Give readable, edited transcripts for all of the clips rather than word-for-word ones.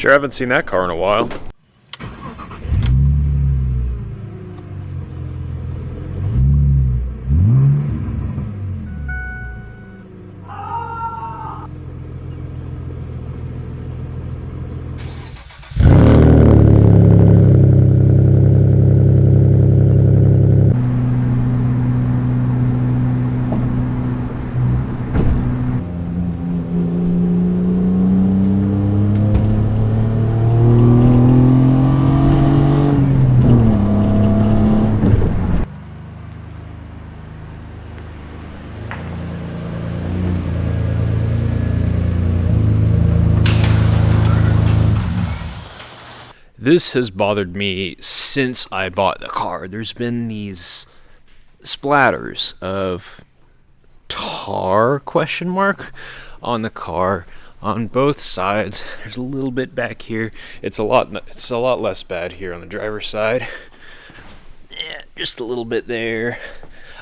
Sure haven't seen that car in a while. This has bothered me since I bought the car. There's been these splatters of tar on the car on both sides. There's a little bit back here. It's a lot less bad here on the driver's side. Yeah, just a little bit there.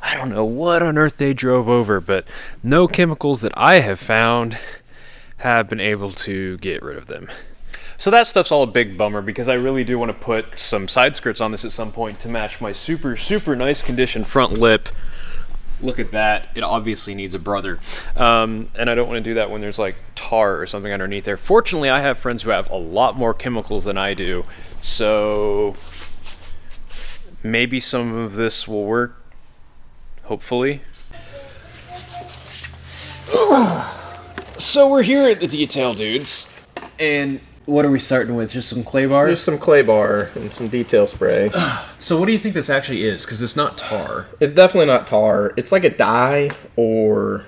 I don't know what on earth they drove over, but no chemicals that I have found have been able to get rid of them. So that stuff's all a big bummer because I really do want to put some side skirts on this at some point to match my super, super nice condition front lip. Look at that. It obviously needs a brother. And I don't want to do that when there's like tar or something underneath there. Fortunately, I have friends who have a lot more chemicals than I do. So maybe some of this will work. Hopefully. So we're here at the detail, dudes. And what are we starting with? Just some clay bar? Just some clay bar and some detail spray. So what do you think this actually is? Because it's not tar. It's definitely not tar. It's like a dye or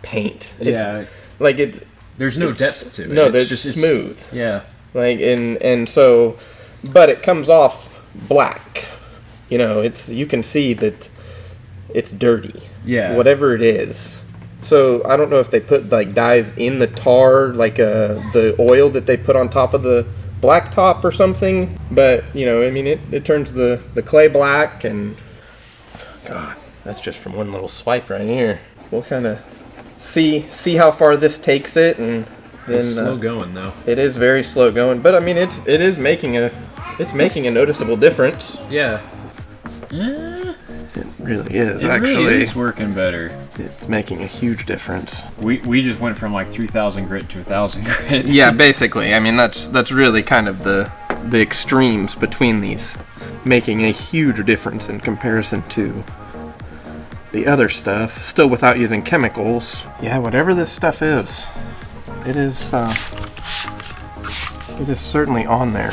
paint. Yeah. There's no depth to it. No, it's just smooth. Yeah. And so, but it comes off black. You know, you can see that it's dirty. Yeah. Whatever it is. So I don't know if they put like dyes in the tar, like the oil that they put on top of the black top or something. But you know, I mean, it turns the clay black, and God, that's just from one little swipe right here. We'll kind of see how far this takes it, and then It's slow going though. It is very slow going, but I mean, it is making a noticeable difference. Yeah. It really is. It actually really is working better. It's making a huge difference. We just went from like 3,000 grit to 1,000 grit. Yeah, basically. I mean, that's really kind of the extremes between these, making a huge difference in comparison to the other stuff. Still without using chemicals. Yeah, whatever this stuff is, it is certainly on there.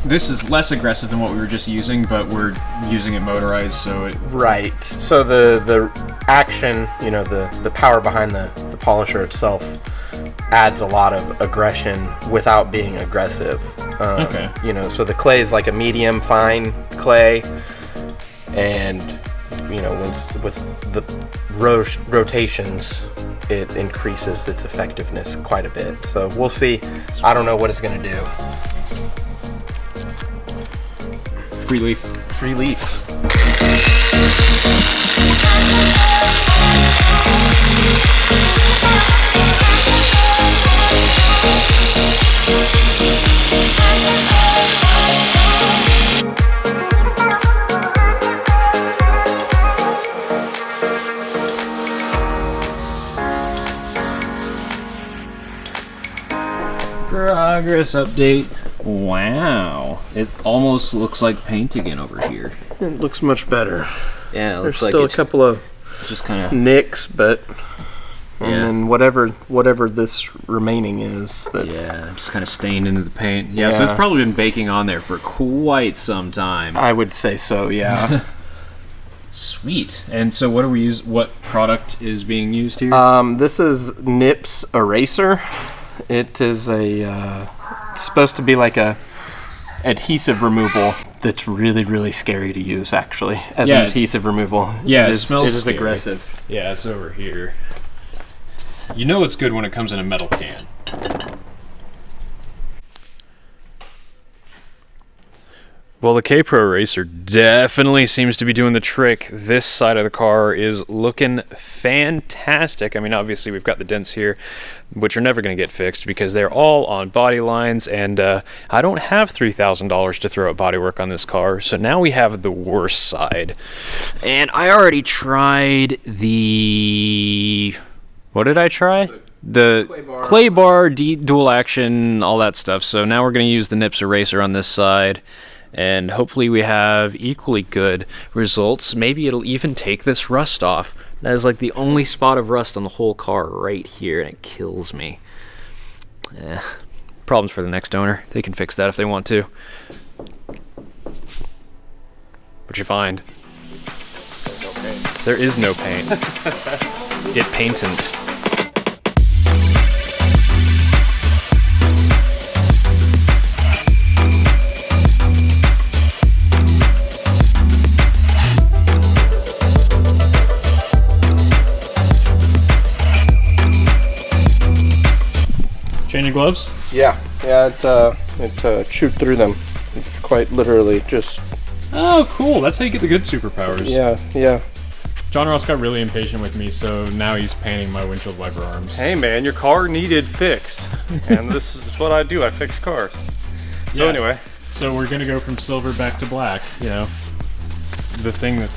This is less aggressive than what we were just using, but we're using it motorized, so it... Right. So the action, you know, the power behind the polisher itself adds a lot of aggression without being aggressive. Okay. You know, so the clay is like a medium fine clay, and you know, with the rotations, it increases its effectiveness quite a bit. So we'll see. I don't know what it's going to do. Free leaf. Free leaf. Progress update. Wow. It almost looks like paint again over here. It looks much better. Yeah, it There's looks like still a couple of just kind of nicks, but and Yeah. then whatever this remaining is, that's just kind of stained into the paint. Yeah, so it's Yeah. probably been baking on there for quite some time. I would say so. Yeah. Sweet. And so what do we use? What product is being used here? This is Nips Eraser. It is it's supposed to be like a adhesive removal that's really, really scary to use, actually, as an adhesive removal. Yeah, it smells is scary. aggressive. Yeah, it's over here. You know it's good when it comes in a metal can. Well, the K-Pro Racer definitely seems to be doing the trick. This side of the car is looking fantastic. I mean, obviously we've got the dents here, which are never going to get fixed because they're all on body lines, and I don't have $3,000 to throw at bodywork on this car, so now we have the worst side. And I already tried the... What did I try? The clay bar, dual action, all that stuff. So now we're going to use the Nips Eraser on this side, and hopefully we have equally good results. Maybe it'll even take this rust off. That is like the only spot of rust on the whole car right here, and it kills me. Problems for the next owner. They can fix that if they want to. What you find? No paint. There is no paint. It paintant. Change your gloves? Yeah, it shoot through them. It's quite literally just... Oh, cool. That's how you get the good superpowers. Yeah. John Ross got really impatient with me, so now he's painting my windshield wiper arms. Hey man, your car needed fixed, and this is what I do. I fix cars. So anyway, so we're gonna go from silver back to black. You know, the thing that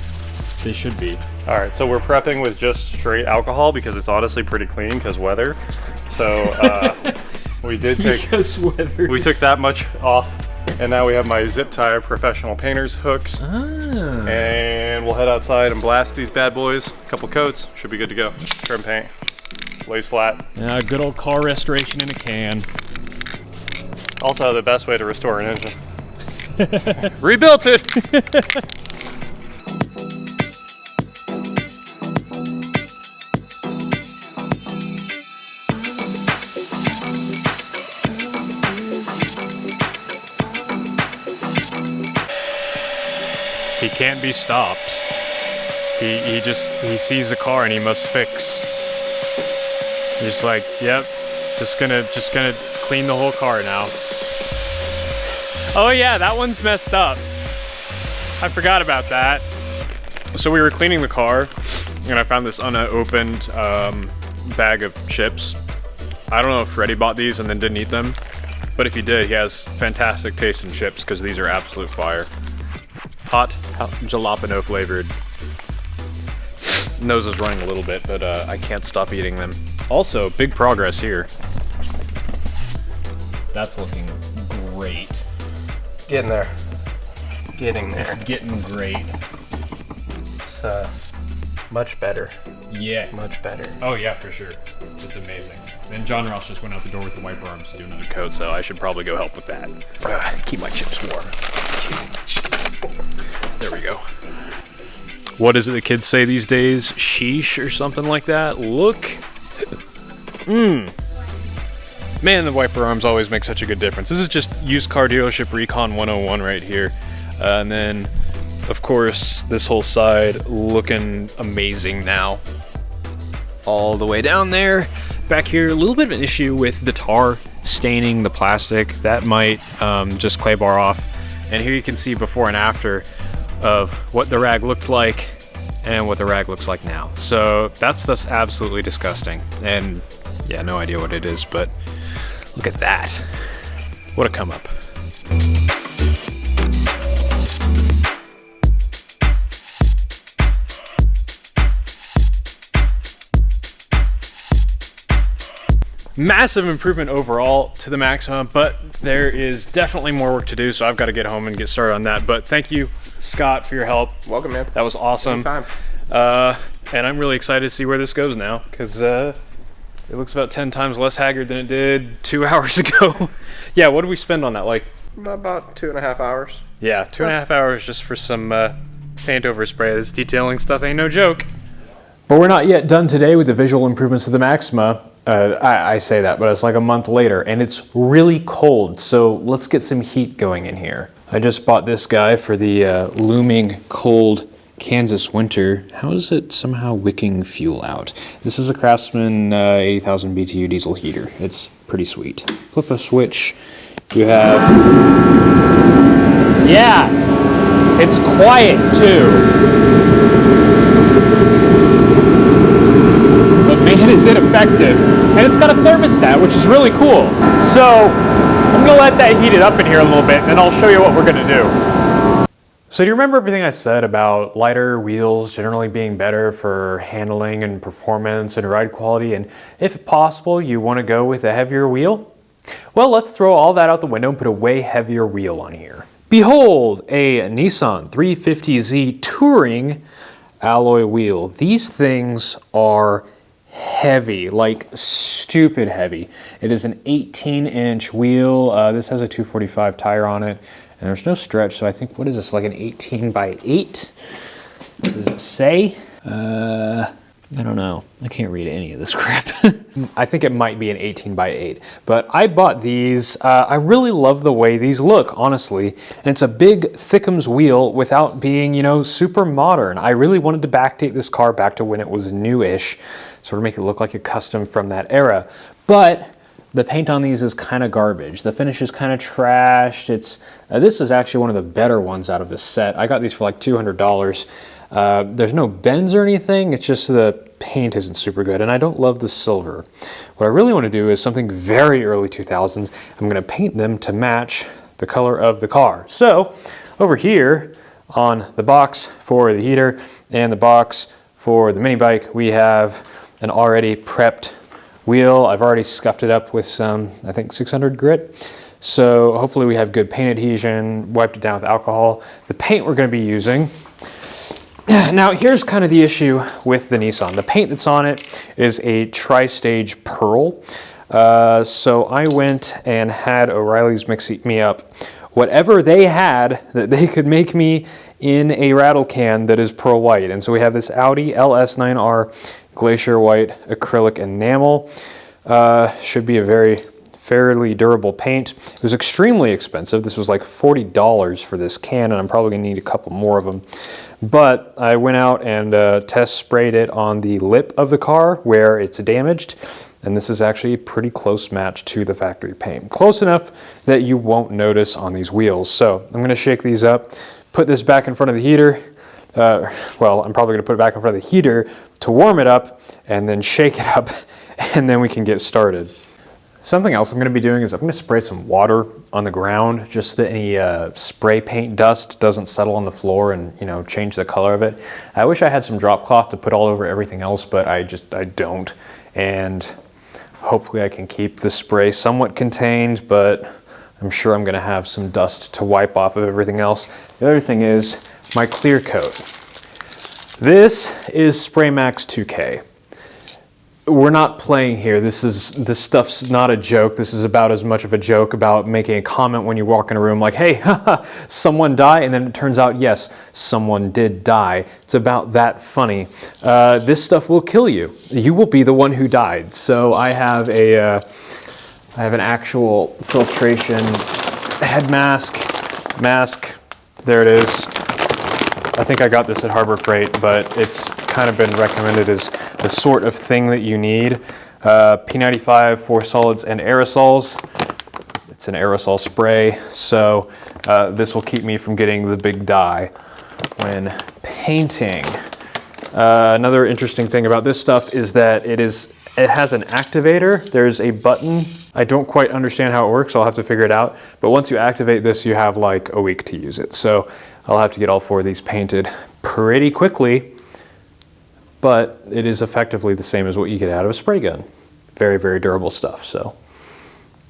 they should be. all right. So we're prepping with just straight alcohol because it's honestly pretty clean because weather. So we did take Because weather. we took that much off, and now we have my zip tie professional painter's hooks, and we'll head outside and blast these bad boys. A couple coats, should be good to go. Trim paint, lays flat. Good old car restoration in a can. Also, the best way to restore an engine. Rebuilt it. He can't be stopped. He sees a car and he must fix. He's like, yep, just gonna clean the whole car now. Oh yeah, that one's messed up. I forgot about that. So we were cleaning the car and I found this unopened bag of chips. I don't know if Freddie bought these and then didn't eat them, but if he did, he has fantastic taste in chips because these are absolute fire. Hot jalapeno flavored. Nose is running a little bit, but I can't stop eating them. Also, big progress here. That's looking great. Getting there. Getting there. It's getting great. It's much better. Yeah. Much better. Oh yeah, for sure. It's amazing. And John Ross just went out the door with the wiper arms to do another Coat, so I should probably go help with that. Keep my chips warm. There we go. What is it the kids say these days? Sheesh or something like that? Look. Man, the wiper arms always make such a good difference. This is just used car dealership recon 101 right here. And then, of course, this whole side looking amazing now. All the way down there. Back here, a little bit of an issue with the tar staining the plastic. That might just clay bar off. And here you can see before and after of what the rag looked like and what the rag looks like now. So that stuff's absolutely disgusting. And yeah, no idea what it is, but look at that. What a come up. Massive improvement overall to the Maxima, but there is definitely more work to do, so I've got to get home and get started on that. But thank you, Scott, for your help. Welcome, man. That was awesome. Anytime. And I'm really excited to see where this goes now, because it looks about 10 times less haggard than it did 2 hours ago. Yeah, what did we spend on that? Like About 2.5 hours. Yeah, 2.5 hours just for some paint over spray. This detailing stuff ain't no joke. But we're not yet done today with the visual improvements of the Maxima. I say that, but it's like a month later, and it's really cold, so let's get some heat going in here. I just bought this guy for the looming cold Kansas winter. How is it somehow wicking fuel out? This is a Craftsman 80,000 BTU diesel heater. It's pretty sweet. Flip a switch. You have Yeah, it's quiet too. But man, is it effective. And it's got a thermostat, which is really cool. So I'm gonna let that heat it up in here a little bit, and then I'll show you what we're gonna do. So do you remember everything I said about lighter wheels generally being better for handling and performance and ride quality, and if possible you want to go with a heavier wheel? Well, let's throw all that out the window and put a way heavier wheel on here. Behold, a Nissan 350Z Touring alloy wheel. These things are heavy, like stupid heavy. It is an 18-inch wheel. This has a 245 tire on it, and there's no stretch, so I think, what is this, like an 18 by 8? What does it say? I don't know. I can't read any of this crap. I think it might be an 18 by 8, but I bought these. I really love the way these look, honestly, and it's a big Thickums wheel without being, you know, super modern. I really wanted to backdate this car back to when it was newish, sort of make it look like a custom from that era, but the paint on these is kind of garbage. The finish is kind of trashed. This is actually one of the better ones out of the set. I got these for like $200. There's no bends or anything. It's just the paint isn't super good, and I don't love the silver. What I really want to do is something very early 2000s. I'm going to paint them to match the color of the car. So over here on the box for the heater and the box for the mini bike, we have an already prepped wheel. I've already scuffed it up with some, I think, 600 grit. So hopefully we have good paint adhesion, wiped it down with alcohol. The paint we're going to be using, now here's kind of the issue with the Nissan. The paint that's on it is a tri-stage pearl. So I went and had O'Reilly's mix me up whatever they had that they could make me in a rattle can that is pearl white. And so we have this Audi LS9R Glacier White acrylic enamel. Should be a fairly durable paint. It was extremely expensive. This was like $40 for this can, and I'm probably gonna need a couple more of them. But I went out and test sprayed it on the lip of the car where it's damaged, and this is actually a pretty close match to the factory paint. Close enough that you won't notice on these wheels. So I'm gonna shake these up, put this back in front of the heater. Well, I'm probably gonna put it back in front of the heater to warm it up and then shake it up, and then we can get started. Something else I'm going to be doing is I'm going to spray some water on the ground just so that any spray paint dust doesn't settle on the floor and, you know, change the color of it. I wish I had some drop cloth to put all over everything else, but I don't. And hopefully I can keep the spray somewhat contained, but I'm sure I'm going to have some dust to wipe off of everything else. The other thing is my clear coat. This is Spray Max 2K. We're not playing here. This stuff's not a joke. This is about as much of a joke about making a comment when you walk in a room like, hey, haha, someone died, and then it turns out, yes, someone did die. It's about that funny. This stuff will kill you. You will be the one who died. So I have an actual filtration head mask. There it is. I think I got this at Harbor Freight, but it's kind of been recommended as the sort of thing that you need. P95 for solids and aerosols. It's an aerosol spray, so this will keep me from getting the big dye when painting. Another interesting thing about this stuff is that it has an activator. There's a button. I don't quite understand how it works. I'll have to figure it out. But once you activate this, you have like a week to use it. So I'll have to get all 4 of these painted pretty quickly, but it is effectively the same as what you get out of a spray gun. Very, very durable stuff, so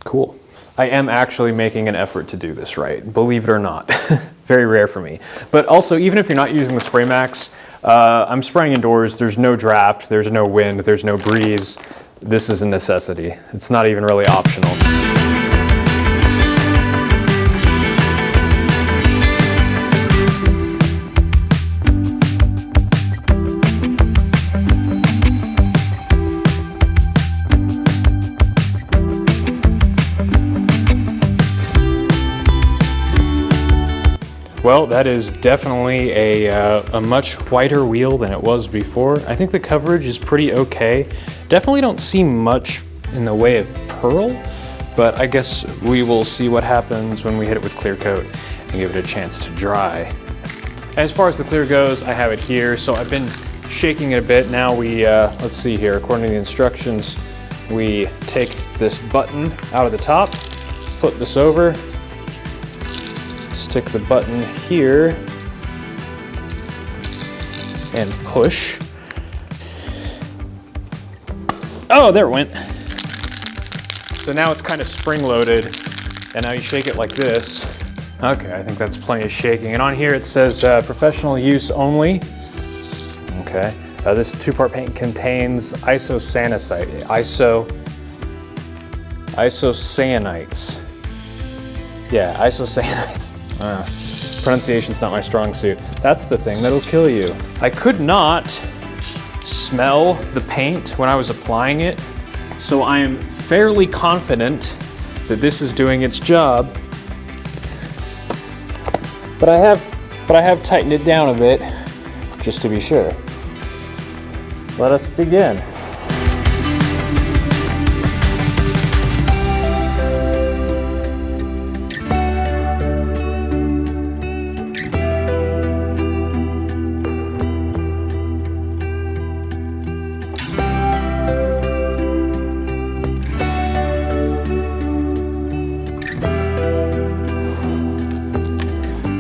cool. I am actually making an effort to do this right, believe it or not. Very rare for me. But also, even if you're not using the Spray Max, I'm spraying indoors. There's no draft, there's no wind, there's no breeze. This is a necessity. It's not even really optional. Well, that is definitely a much whiter wheel than it was before. I think the coverage is pretty okay. Definitely don't see much in the way of pearl, but I guess we will see what happens when we hit it with clear coat. and give it a chance to dry. As far as the clear goes, I have it here, so I've been shaking it a bit. Now we, let's see here, according to the instructions, we take this button out of the top, flip this over, stick the button here, and push. Oh, there it went. So now it's kind of spring-loaded, and now you shake it like this. Okay, I think that's plenty of shaking. And on here it says professional use only. Okay, this two-part paint contains isocyanites. Yeah, isocyanites. Pronunciation's not my strong suit. That's the thing that'll kill you. I could not smell the paint when I was applying it, so I am fairly confident that this is doing its job. But I have tightened it down a bit, just to be sure. Let us begin.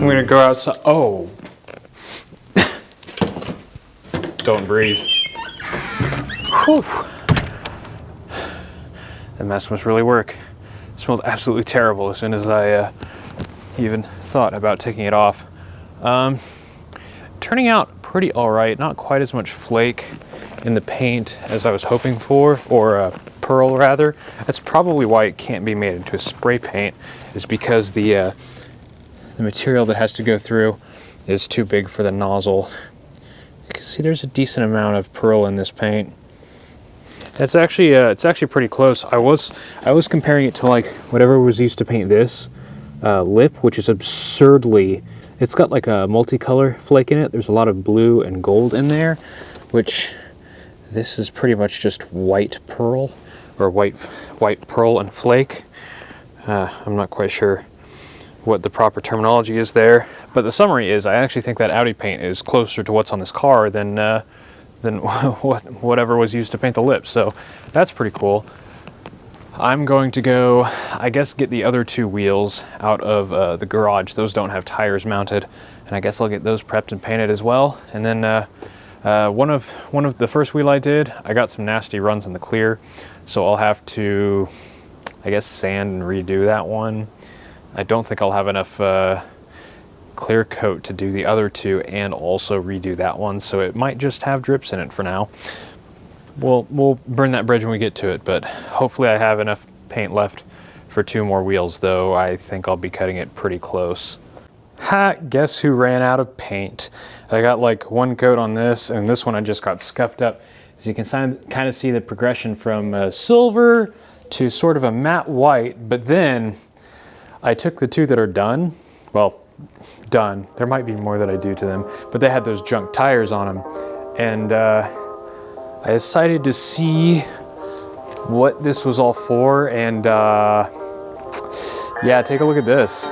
I'm gonna go outside. Oh. Don't breathe. Whew. That mess must really work. It smelled absolutely terrible as soon as I even thought about taking it off. Turning out pretty all right. Not quite as much flake in the paint as I was hoping for, or pearl rather. That's probably why it can't be made into a spray paint, is because the material that has to go through is too big for the nozzle. You can see there's a decent amount of pearl in this paint. It's actually pretty close. I was comparing it to like whatever was used to paint this lip, which is absurdly. It's got like a multicolor flake in it. There's a lot of blue and gold in there, which this is pretty much just white pearl, or white pearl and flake. I'm not quite sure what the proper terminology is there, but the summary is I actually think that Audi paint is closer to what's on this car than whatever was used to paint the lips, so that's pretty cool. I'm going to go, I guess, get the other two wheels out of the garage. Those don't have tires mounted, and I guess I'll get those prepped and painted as well. And then one of the first wheel I did, I got some nasty runs in the clear, so I'll have to, I guess, sand and redo that one. I don't think I'll have enough clear coat to do the other two and also redo that one, so it might just have drips in it for now. We'll burn that bridge when we get to it, but hopefully I have enough paint left for two more wheels, though I think I'll be cutting it pretty close. Ha! Guess who ran out of paint? I got like one coat on this, and this one I just got scuffed up. As you can kind of see the progression from silver to sort of a matte white, but then I took the two that are done. Well, done. There might be more that I do to them, but they had those junk tires on them. And I decided to see what this was all for, and yeah, take a look at this.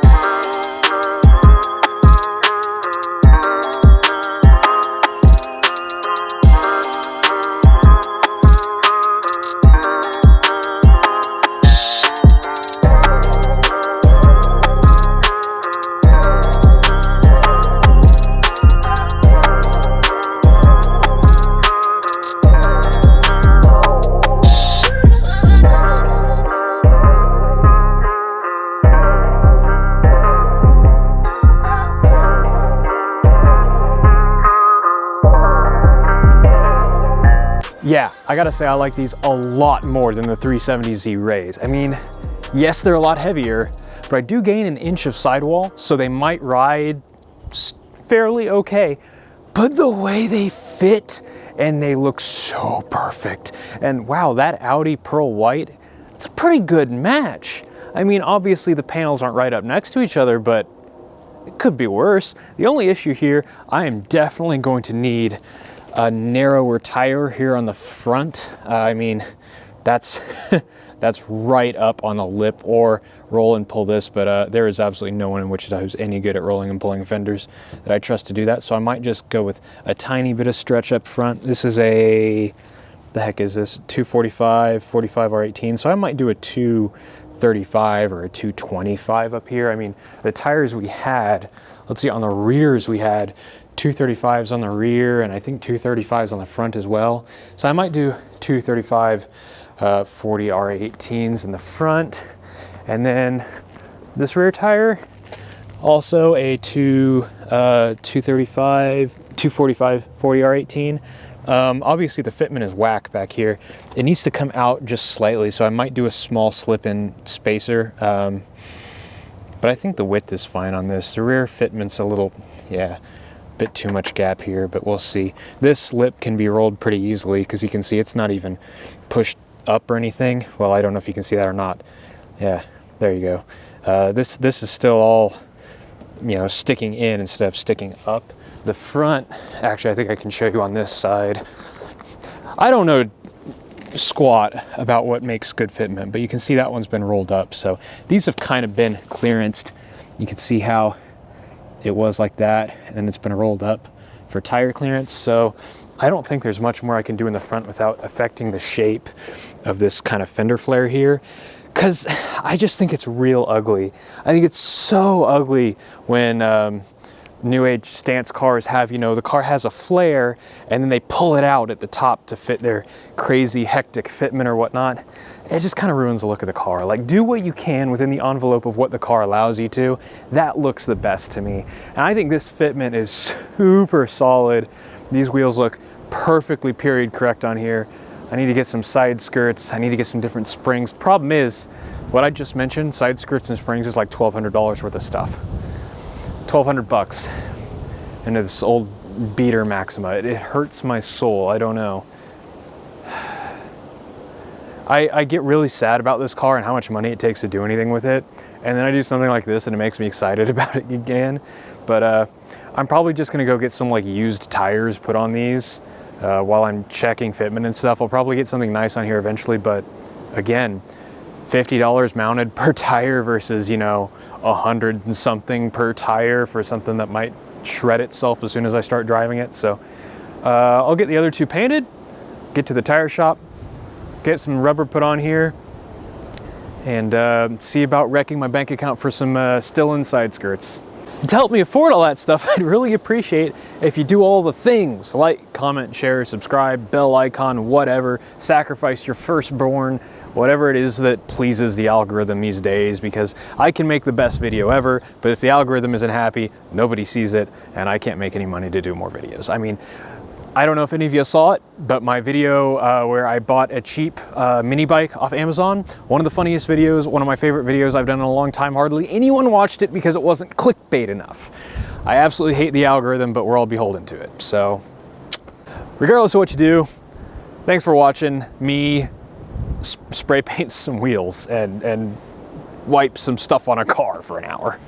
Yeah, I gotta say I like these a lot more than the 370Z Rays. I mean, yes, they're a lot heavier, but I do gain an inch of sidewall, so they might ride fairly okay. But the way they fit, and they look so perfect. And wow, that Audi Pearl White, it's a pretty good match. I mean, obviously the panels aren't right up next to each other, but it could be worse. The only issue here, I am definitely going to need a narrower tire here on the front. I mean, that's That's right up on the lip, or roll and pull this, but there is absolutely no one in Wichita who's any good at rolling and pulling fenders that I trust to do that. So I might just go with a tiny bit of stretch up front. This is a, the heck is this, 245, 45 R18. So I might do a 235 or a 225 up here. I mean, the tires we had, let's see, on the rears we had 235s on the rear, and I think 235s on the front as well. So I might do 235 40 R18s in the front, and then this rear tire, also a 235, 245 40 R18. Obviously the fitment is whack back here. It needs to come out just slightly, so I might do a small slip-in spacer. But I think the width is fine on this. The rear fitment's a little, yeah, bit too much gap here, but we'll see. This lip can be rolled pretty easily because you can see it's not even pushed up or anything. Well, I don't know if you can see that or not. Yeah, there you go. This is still all, you know, sticking in instead of sticking up. The front, actually, I think I can show you on this side. I don't know squat about what makes good fitment, but you can see that one's been rolled up. So these have kind of been clearanced. You can see how it was like that, and it's been rolled up for tire clearance. So I don't think there's much more I can do in the front without affecting the shape of this kind of fender flare here, because I just think it's real ugly. I think it's so ugly when new age stance cars have, you know, the car has a flare and then they pull it out at the top to fit their crazy hectic fitment or whatnot. It just kind of ruins the look of the car. Like, do what you can within the envelope of what the car allows you to. That looks the best to me. And I think this fitment is super solid. These wheels look perfectly period correct on here. I need to get some side skirts. I need to get some different springs. Problem is, what I just mentioned, side skirts and springs, is like $1,200 worth of stuff. 1,200 bucks into this old beater Maxima. It hurts my soul. I don't know. I get really sad about this car and how much money it takes to do anything with it. And then I do something like this and it makes me excited about it again. But I'm probably just gonna go get some like used tires put on these while I'm checking fitment and stuff. I'll probably get something nice on here eventually, but again, $50 mounted per tire versus, you know, 100 and something per tire for something that might shred itself as soon as I start driving it. So I'll get the other two painted, get to the tire shop, get some rubber put on here, and see about wrecking my bank account for some still inside skirts. To help me afford all that stuff, I'd really appreciate if you do all the things, like, comment, share, subscribe, bell icon, whatever, sacrifice your firstborn, whatever it is that pleases the algorithm these days, because I can make the best video ever, but if the algorithm isn't happy, nobody sees it, and I can't make any money to do more videos. I mean, I don't know if any of you saw it, but my video where I bought a cheap mini bike off Amazon, one of the funniest videos, one of my favorite videos I've done in a long time. Hardly anyone watched it because it wasn't clickbait enough. I absolutely hate the algorithm, but we're all beholden to it. So regardless of what you do, thanks for watching me spray paint some wheels and wipe some stuff on a car for an hour.